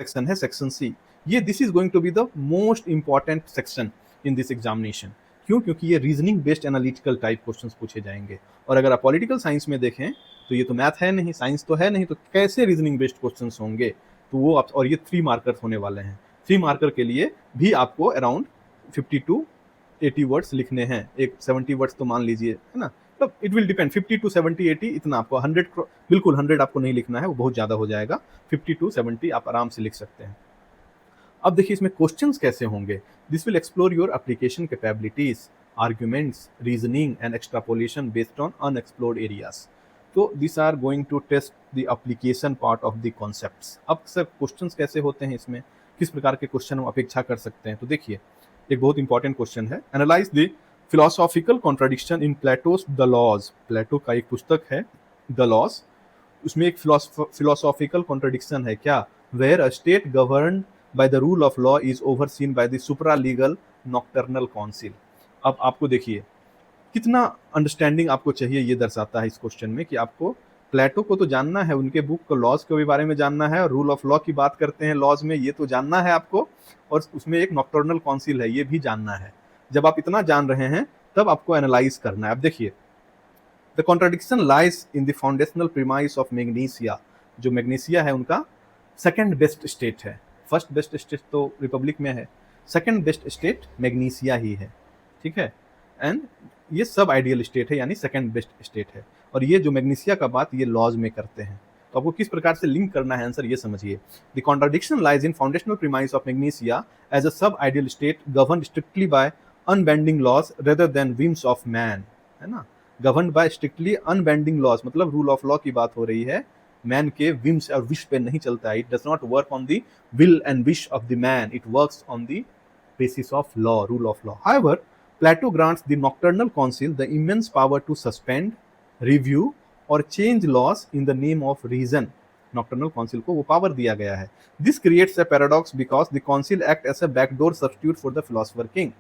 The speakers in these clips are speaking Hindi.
सेक्शन है सेक्शन सी, ये this is going to be the most important section in this examination. क्यों? क्योंकि ये reasoning based analytical type questions पूछे जाएंगे। और अगर आप पॉलिटिकल साइंस में देखें तो ये तो मैथ है नहीं, साइंस तो है नहीं, तो कैसे रीजनिंग बेस्ड क्वेश्चंस होंगे? तो वो आप, और ये 3 मार्कर्स होने वाले हैं। 3 मार्कर के लिए भी आपको अराउंड 50 टू 80 वर्ड्स लिखने हैं। एक 70 वर्ड्स तो मान लीजिए, है ना? तो इट विल डिपेंड, 50 टू 70 80 इतना आपको, 100 बिल्कुल 100 आपको नहीं लिखना है, वो बहुत ज़्यादा हो जाएगा। 50 टू 70 आप आराम से लिख सकते हैं। अब देखिए इसमें क्वेश्चंस कैसे होंगे। This will explore your application capabilities, arguments, reasoning and extrapolation based on unexplored areas. तो this are going to test the application part of the concepts. अब सर क्वेश्चंस कैसे होते हैं इसमें, किस प्रकार के क्वेश्चन हम अपेक्षा कर सकते हैं? तो देखिए एक बहुत इंपॉर्टेंट क्वेश्चन है, analyse the philosophical contradiction in Plato's the laws. Plato का एक पुस्तक है द लॉज, उसमें एक फिलोसॉफिकल कॉन्ट्राडिक्शन है क्या? Where a state govern by the rule of law is overseen by the supra-legal nocturnal council। अब आपको देखिए कितना अंडरस्टैंडिंग आपको चाहिए, ये दर्शाता है इस क्वेश्चन में कि आपको प्लेटो को तो जानना है, उनके बुक को लॉज के बारे में जानना है, और रूल ऑफ लॉ की बात करते हैं लॉज में, ये तो जानना है आपको, और उसमें एक नॉक्टर्नल काउंसिल है, ये भी जानना है। जब आप इतना जान रहे हैं तब आपको एनालाइज करना है। अब देखिए the contradiction lies in the foundational premise of Magnesia. जो मैग्नीसिया है उनका सेकेंड बेस्ट स्टेट है, फर्स्ट बेस्ट स्टेट तो रिपब्लिक में है, सेकेंड बेस्ट स्टेट मैग्नीसिया ही है, ठीक है। एंड ये सब आइडियल स्टेट है, यानी सेकेंड बेस्ट स्टेट है। और ये जो मैग्नीसिया का बात ये लॉज में करते हैं, तो आपको किस प्रकार से लिंक करना है आंसर ये समझिए। The contradiction lies in foundational premise of Magnesia as a sub ideal state govern strictly by unbending laws rather than whims of man, है ना। Govern by strictly unbending laws मतलब रूल ऑफ लॉ की बात हो रही है, मैन के विम्स और विश पे नहीं चलता है। It does not work on the will and wish of the man, it works on the basis of law, rule of law. However, Plato grants the Nocturnal Council the immense power to suspend, review or change laws in the name of reason. Nocturnal Council को वो पावर दिया गया है। This creates a paradox because the council act as a backdoor substitute for the philosopher king,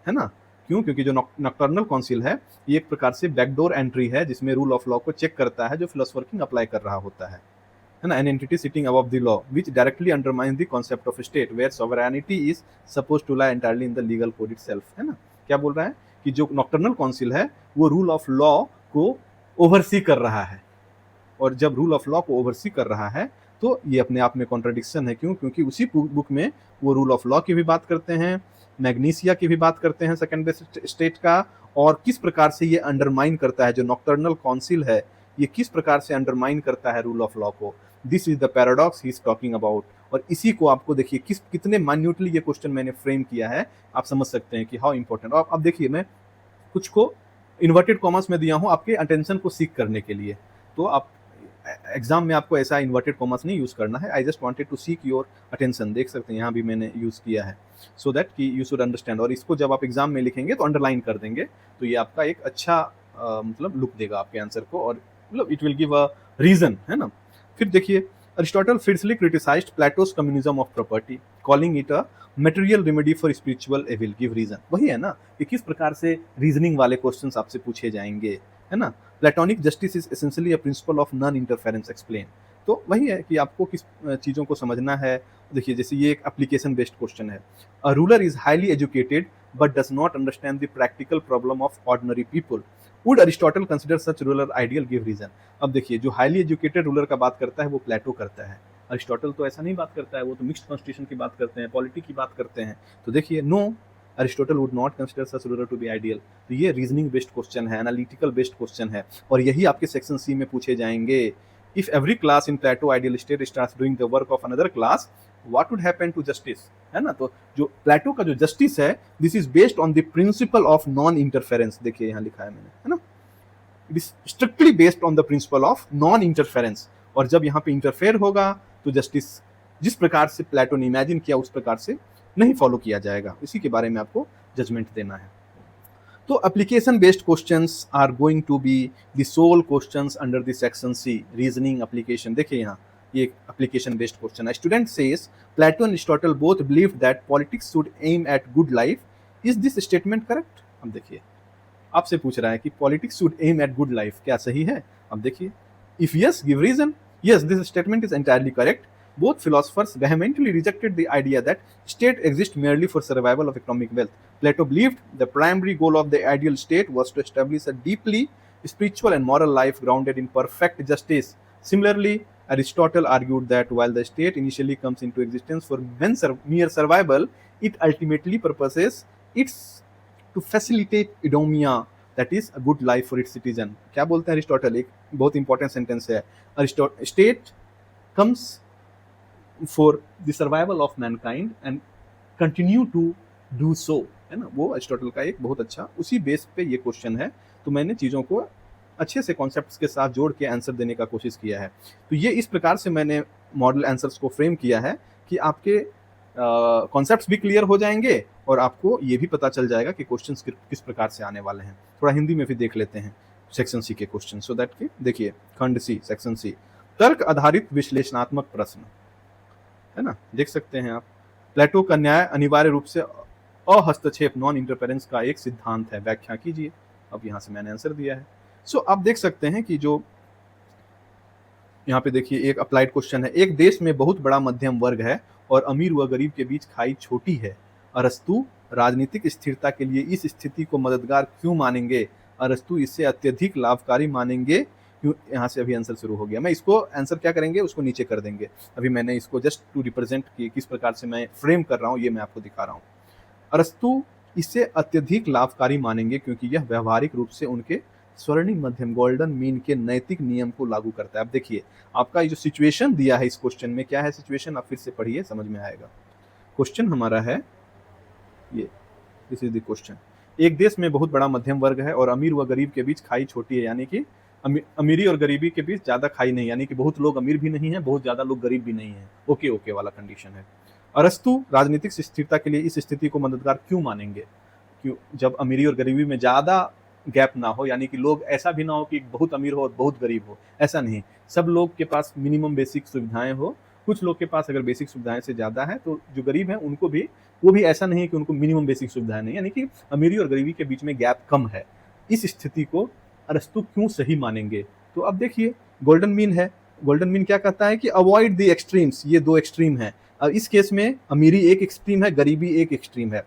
है ना। क्यों? क्योंकि जो नॉक्टर्नल काउंसिल है ये एक प्रकार से बैकडोर एंट्री है, जिसमें रूल ऑफ लॉ को चेक करता है जो फिलोसोफर किंग अप्लाई कर रहा होता है ना। An entity sitting above the law which directly undermines the concept of state where sovereignty is supposed to lie entirely in the legal code itself, है ना। क्या बोल रहा है कि जो नॉक्टर्नल काउंसिल है वो रूल ऑफ लॉ को ओवरसी कर रहा है, और जब रूल ऑफ लॉ को ओवरसी कर रहा है तो ये अपने आप में कॉन्ट्रडिक्शन है। क्यों? क्योंकि उसी बुक में वो रूल ऑफ लॉ की भी बात करते हैं, मैग्नीसिया की भी बात करते हैं सेकेंड बेस्ट स्टेट का, और किस प्रकार से ये अंडरमाइन करता है, जो नॉक्टर्नल काउंसिल है ये किस प्रकार से अंडरमाइन करता है रूल ऑफ लॉ को। This is the paradox he is talking about. और इसी को आपको देखिए कितने माइन्यूटली ये क्वेश्चन मैंने फ्रेम किया है, आप समझ सकते हैं कि हाउ इंपॉर्टेंट। और अब देखिए मैं कुछ को इन्वर्टेड कॉमर्स में दिया हूँ आपके अटेंशन को सीख करने के लिए, तो आप एग्जाम में आपको ऐसा इन्वर्टेड कॉमर्स नहीं यूज करना है। I just wanted to seek your attention, देख सकते हैं यहाँ भी मैंने यूज किया है, सो दैट कि यू शुड अंडरस्टैंड। और इसको जब आप एग्जाम में लिखेंगे तो अंडरलाइन कर देंगे, तो ये आपका एक अच्छा मतलब लुक देगा आपके आंसर को, और मतलब it will give a reason, है ना। फिर देखिए Aristotle fiercely criticised Plato's communism of property, calling it a material remedy for spiritual evil. Give reason, वही है ना कि किस प्रकार से रीजनिंग वाले क्वेश्चंस आपसे पूछे जाएंगे, है ना। Platonic justice is essentially a principal of non interference explain. तो वही है कि आपको किस चीज़ों को समझना है। देखिए जैसे ये एक एप्लीकेशन बेस्ड क्वेश्चन है, a ruler is highly educated but does not understand the practical problem of ordinary people, would Aristotle consider such ruler ideal? Give reason. अब देखिए जो हाईली एजुकेटेड रूलर का बात करता है वो प्लेटो करता है, अरिस्टोटल तो ऐसा नहीं बात करता है, वो तो मिक्स्ड कॉन्स्टिट्यूशन की बात करते हैं, पॉलिटी की बात करते हैं। तो देखिए no, Aristotle would not consider such ruler to be ideal. तो ये रीजनिंग बेस्ड क्वेश्चन है, एनालिटिकल बेस्ड क्वेश्चन है, और यही आपके सेक्शन सी में पूछे जाएंगे। If every class in Plato ideal state starts doing the work of another class, what would happen to justice, है ना। तो जो प्लेटो का जो जस्टिस है this is based on the principle of non interference, देखिए यहाँ लिखा है मैंने, है ना। It is strictly based on the principle of non interference, और जब यहाँ पे इंटरफेयर होगा तो जस्टिस जिस प्रकार से प्लेटो ने इमेजिन किया उस प्रकार से नहीं फॉलो किया जाएगा, इसी के बारे में आपको जजमेंट देना है। तो application based questions are going to be the sole questions under the section C, reasoning application. देखिए यहाँ ये एप्लीकेशन बेस्ड क्वेश्चन है। Student says Plato and Aristotle both believe that politics should aim at good life, is this statement correct? अब देखिए आपसे पूछ रहा है कि politics should aim at good life, क्या सही है? अब देखिए if yes give reason. Yes, this statement is entirely correct both philosophers vehemently rejected the idea that state exists merely for survival of economic wealth. Plato believed the primary goal of the ideal state was to establish a deeply spiritual and moral life grounded in perfect justice. Similarly, Aristotle argued that while the state initially comes into existence for mere survival, it ultimately purposes its to facilitate eudaimonia, that is a good life for its citizen. क्या बोलते हैं अरिस्टोटल, एक बहुत इंपॉर्टेंट सेंटेंस है, state comes for the survival of mankind and continue to do so, है ना, वो अरिस्टोटल का एक बहुत अच्छा, उसी बेस पे ये क्वेश्चन है। तो मैंने चीज़ों को अच्छे से कॉन्सेप्ट्स के साथ जोड़ के आंसर देने का कोशिश किया है। तो ये इस प्रकार से मैंने मॉडल आंसर्स को फ्रेम किया है कि आपके कॉन्सेप्ट्स भी क्लियर हो जाएंगे और आपको ये भी पता चल जाएगा कि क्वेश्चंस किस प्रकार से आने वाले हैं। थोड़ा हिंदी में भी देख लेते हैं सेक्शन सी के क्वेश्चन, सो दैट कि देखिए खंड सी सेक्शन सी, तर्क आधारित विश्लेषणात्मक प्रश्न, है ना, देख सकते हैं आप। प्लेटो का न्याय अनिवार्य रूप से अहस्तक्षेप नॉन इंटरफेरेंस का एक सिद्धांत है, व्याख्या कीजिए। अब यहाँ से मैंने आंसर दिया है। सो आप देख सकते हैं कि जो यहाँ पे देखिए एक अप्लाइड क्वेश्चन है, एक देश में बहुत बड़ा मध्यम वर्ग है और अमीर व गरीब के बीच खाई छोटी है। अरस्तु राजनीतिक स्थिरता के लिए इस स्थिति को मददगार क्यों मानेंगे? अरस्तु इसे अत्यधिक लाभकारी मानेंगे क्यों? यहाँ से अभी आंसर शुरू हो गया। मैं इसको आंसर क्या करेंगे, उसको नीचे कर देंगे। अभी मैंने इसको जस्ट टू रिप्रेजेंट कि किस प्रकार से मैं फ्रेम कर रहा हूँ, ये मैं आपको दिखा रहा हूँ। अरस्तु इसे अत्यधिक लाभकारी मानेंगे क्योंकि यह व्यवहारिक रूप से उनके स्वर्णिम मध्यम गोल्डन मीन के नैतिक नियम को लागू करता है। अब देखिए आपका ये जो सिचुएशन दिया है इस क्वेश्चन में, क्या है सिचुएशन, आप फिर से पढ़िए, समझ में आएगा। क्वेश्चन हमारा है ये, दिस इज द क्वेश्चन। एक देश में बहुत बड़ा मध्यम वर्ग है और अमीर व गरीब के बीच खाई छोटी है, यानी कि अमीरी और गरीबी के बीच ज्यादा खाई नहीं, यानी कि बहुत लोग अमीर भी नहीं है, बहुत ज्यादा लोग गरीब भी नहीं है। ओके ओके वाला कंडीशन है। अरस्तु राजनीतिक स्थिरता के लिए इस स्थिति को मददगार क्यों मानेंगे? क्यों? जब अमीरी और गरीबी में ज्यादा गैप ना हो, यानी कि लोग ऐसा भी ना हो कि बहुत अमीर हो और बहुत गरीब हो, ऐसा नहीं, सब लोग के पास मिनिमम बेसिक सुविधाएं हो। कुछ लोग के पास अगर बेसिक सुविधाएं से ज्यादा है तो जो गरीब है उनको भी, वो भी ऐसा नहीं है कि उनको मिनिमम बेसिक सुविधाएं नहीं, यानी कि अमीरी और गरीबी के बीच में गैप कम है। इस स्थिति को अरस्तु क्यों सही मानेंगे? तो अब देखिए गोल्डन मीन है, गोल्डन मीन क्या कहता है कि अवॉइड द एक्सट्रीम्स, ये दो एक्सट्रीम है। अब इस केस में अमीरी एक एक्सट्रीम है, गरीबी एक एक्सट्रीम है,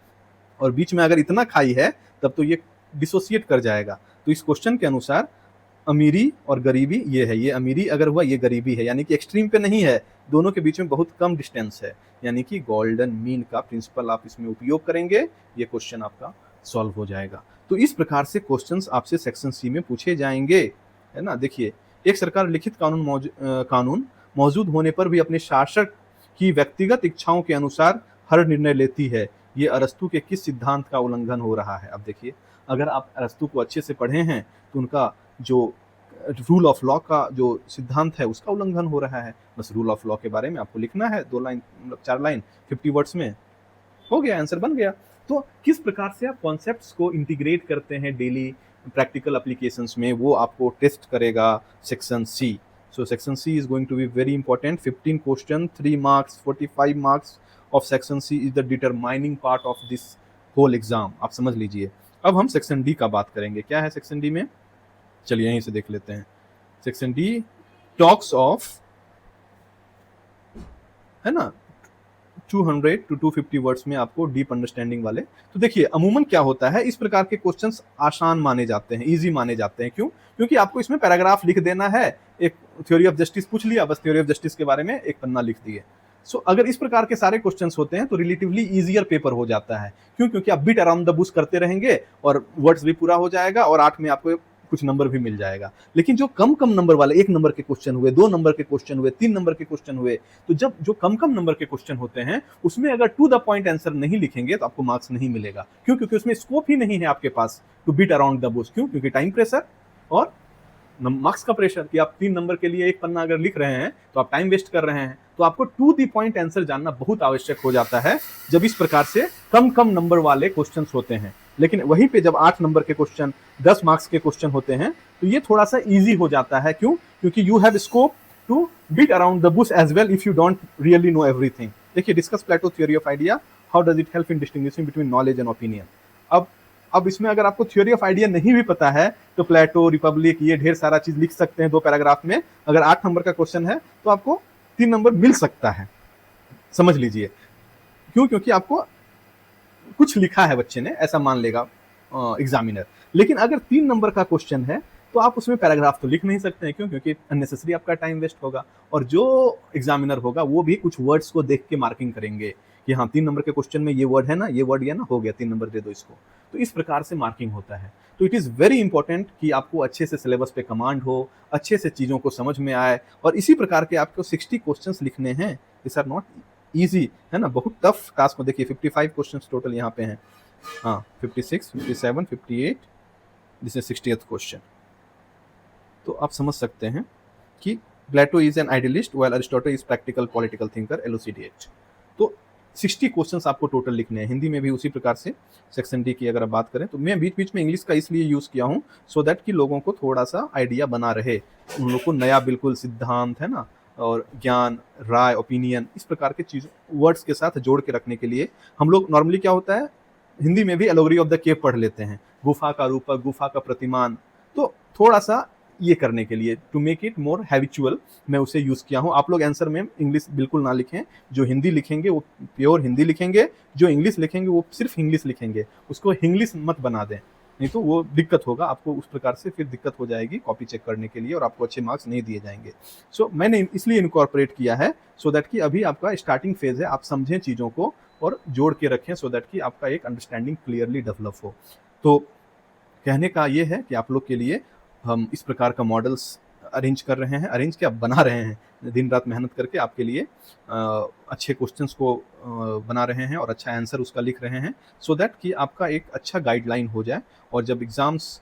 और बीच में अगर इतना खाई है तब तो ये डिसोसिएट कर जाएगा। तो इस क्वेश्चन के अनुसार अमीरी और गरीबी ये है, ये अमीरी अगर हुआ ये गरीबी है, यानी कि एक्सट्रीम पे नहीं है, दोनों के बीच में बहुत कम डिस्टेंस है, यानी कि गोल्डन मीन का प्रिंसिपल आप इसमें उपयोग करेंगे, ये क्वेश्चन आपका सॉल्व हो जाएगा। तो इस प्रकार से क्वेश्चंस आपसे सेक्शन सी में पूछे जाएंगे, है ना। देखिए एक सरकार लिखित कानून मौजूद होने पर भी अपने शासक की व्यक्तिगत इच्छाओं के अनुसार हर निर्णय लेती है, ये अरस्तु के किस सिद्धांत का उल्लंघन हो रहा है? अब देखिए अगर आप अरस्तु को अच्छे से पढ़े हैं तो उनका जो रूल ऑफ लॉ का जो सिद्धांत है उसका उल्लंघन हो रहा है। बस रूल ऑफ लॉ के बारे में आपको लिखना है, 2 लाइन मतलब 4 लाइन 50 वर्ड्स में हो गया, आंसर बन गया। तो किस प्रकार से आप कॉन्सेप्ट्स को इंटीग्रेट करते हैं डेली प्रैक्टिकल एप्लीकेशंस में, वो आपको टेस्ट करेगा section C. So section C is going to be very important. 15 question, 3 marks, 45 marks of section C is the determining part of this whole exam, आप समझ लीजिए। अब हम सेक्शन डी का बात करेंगे। क्या है सेक्शन डी में, चलिए यहीं से देख लेते हैं। सेक्शन डी टॉक्स ऑफ, है ना, 200 to 250 वर्ड्स में आपको डीप अंडरस्टैंडिंग वाले। तो देखिए अमूमन क्या होता है, इस प्रकार के क्वेश्चंस आसान माने जाते हैं, इजी माने जाते हैं। क्यों? क्योंकि आपको इसमें पैराग्राफ लिख देना है, एक थ्योरी ऑफ जस्टिस पूछ लिया, बस थ्योरी ऑफ जस्टिस के बारे में एक पन्ना लिख दिए। सो अगर इस प्रकार के सारे क्वेश्चंस होते हैं तो रिलेटिवली इजियर पेपर हो जाता है। क्यों? क्योंकि आप बीट अराउंड द बुश करते रहेंगे और वर्ड्स भी पूरा हो जाएगा और 8 में आपको कुछ नंबर भी मिल जाएगा। लेकिन जो कम कम नंबर वाले, 1 नंबर के क्वेश्चन हुए, 2 नंबर के क्वेश्चन हुए, 3 नंबर के क्वेश्चन हुए, तो जब जो कम कम नंबर के क्वेश्चन होते हैं उसमें अगर टू द पॉइंट आंसर नहीं लिखेंगे तो आपको मार्क्स नहीं मिलेगा। क्यों? क्योंकि उसमें स्कोप ही नहीं है आपके पास to beat around the bush. क्यों? क्योंकि टाइम प्रेशर और मार्क्स का प्रेशर, कि आप 3 नंबर के लिए एक पन्ना अगर लिख रहे हैं तो आप टाइम वेस्ट कर रहे हैं। तो आपको टू द पॉइंट आंसर जानना बहुत आवश्यक हो जाता है जब इस प्रकार से कम कम नंबर वाले क्वेश्चंस होते हैं। लेकिन वहीं पे जब 8 नंबर के क्वेश्चन, 10 मार्क्स के क्वेश्चन होते हैं तो ये थोड़ा सा इजी हो जाता है। क्यों? क्योंकि you have scope to beat around the bush as well if you don't really know everything. देखिए discuss Plato theory of idea, how does it help in distinguishing between knowledge and opinion. अब इसमें अगर आपको थ्योरी ऑफ आइडिया नहीं भी पता है तो प्लेटो, रिपब्लिक, ये ढेर सारा चीज लिख सकते हैं 2 पैराग्राफ में। अगर 8 नंबर का क्वेश्चन है तो आपको 3 नंबर मिल सकता है, समझ लीजिए। क्यों? क्योंकि आपको कुछ लिखा है बच्चे ने, ऐसा मान लेगा एग्जामिनर। लेकिन अगर 3 नंबर का क्वेश्चन है तो आप उसमें पैराग्राफ तो लिख नहीं सकते हैं। क्यों? क्योंकि अननेसेसरी आपका टाइम वेस्ट होगा। और जो एग्जामिनर होगा वो भी कुछ वर्ड्स को देख के मार्किंग करेंगे कि हाँ 3 नंबर के क्वेश्चन में ये वर्ड है ना, ये वर्ड ये ना, हो गया 3 नंबर दे दो इसको। तो इस प्रकार से मार्किंग होता है। तो इट इज़ वेरी इंपॉर्टेंट कि आपको अच्छे से सिलेबस पे कमांड हो, अच्छे से चीज़ों को समझ में आए। और इसी प्रकार के आपको 60 क्वेश्चंस लिखने हैं। दिस आर नॉट ईजी, है ना, बहुत टफ टास्क को देखिए। 55 क्वेश्चंस टोटल यहाँ पे हैं। हाँ 56, 57, 58, दिस इज 60th क्वेश्चन। तो आप समझ सकते हैं कि Plato is an idealist while Aristotle is practical political thinker elucidate. तो 60 क्वेश्चंस आपको टोटल लिखने हैं। हिंदी में भी उसी प्रकार से सेक्शन डी की अगर आप बात करें तो मैं बीच बीच में इंग्लिश का इसलिए यूज़ किया हूँ सो दैट कि लोगों को थोड़ा सा आइडिया बना रहे, उन लोग को नया बिल्कुल सिद्धांत, है ना, और ज्ञान, राय, ओपिनियन, इस प्रकार के चीज़ वर्ड्स के साथ जोड़ के रखने के लिए। हम लोग नॉर्मली क्या होता है, हिंदी में भी एलोगरी ऑफ द केव पढ़ लेते हैं, गुफा का रूपक, गुफा का प्रतिमान। तो थोड़ा सा ये करने के लिए, to make it more habitual, मैं उसे यूज़ किया हूँ। आप लोग आंसर में इंग्लिश बिल्कुल ना लिखें। जो हिंदी लिखेंगे वो प्योर हिंदी लिखेंगे, जो इंग्लिश लिखेंगे वो सिर्फ इंग्लिश लिखेंगे। उसको इंग्लिश मत बना दें, नहीं तो वो दिक्कत होगा आपको। उस प्रकार से फिर दिक्कत हो जाएगी कॉपी चेक करने के लिए और आपको अच्छे मार्क्स नहीं दिए जाएंगे। सो मैंने इसलिए इनकॉर्पोरेट किया है सो दैट कि अभी आपका स्टार्टिंग फेज है, आप समझें चीज़ों को और जोड़ के रखें सो दैट कि आपका एक अंडरस्टैंडिंग क्लियरली डेवलप हो। तो कहने का ये है कि आप लोग के लिए हम इस प्रकार का मॉडल्स अरेंज कर रहे हैं, अरेंज क्या बना रहे हैं, दिन रात मेहनत करके आपके लिए अच्छे क्वेश्चंस को बना रहे हैं और अच्छा आंसर उसका लिख रहे हैं सो दैट कि आपका एक अच्छा गाइडलाइन हो जाए और जब एग्ज़ाम्स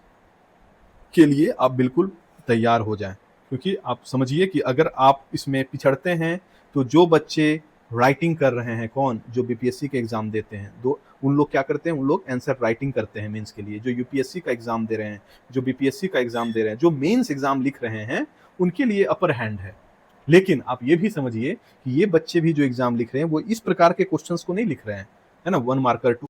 के लिए आप बिल्कुल तैयार हो जाएं। क्योंकि आप समझिए कि अगर आप इसमें पिछड़ते हैं तो जो बच्चे राइटिंग कर रहे हैं, कौन, जो बीपीएससी के एग्ज़ाम देते हैं, दो उन लोग क्या करते हैं, उन लोग आंसर राइटिंग करते हैं मेंस के लिए। जो यूपीएससी का एग्ज़ाम दे रहे हैं, जो बीपीएससी का एग्ज़ाम दे रहे हैं, जो मेंस एग्ज़ाम लिख रहे हैं, उनके लिए अपर हैंड है। लेकिन आप ये भी समझिए कि ये बच्चे भी जो एग्ज़ाम लिख रहे हैं वो इस प्रकार के क्वेश्चंस को नहीं लिख रहे हैं, है ना, 1 मार्कर, 2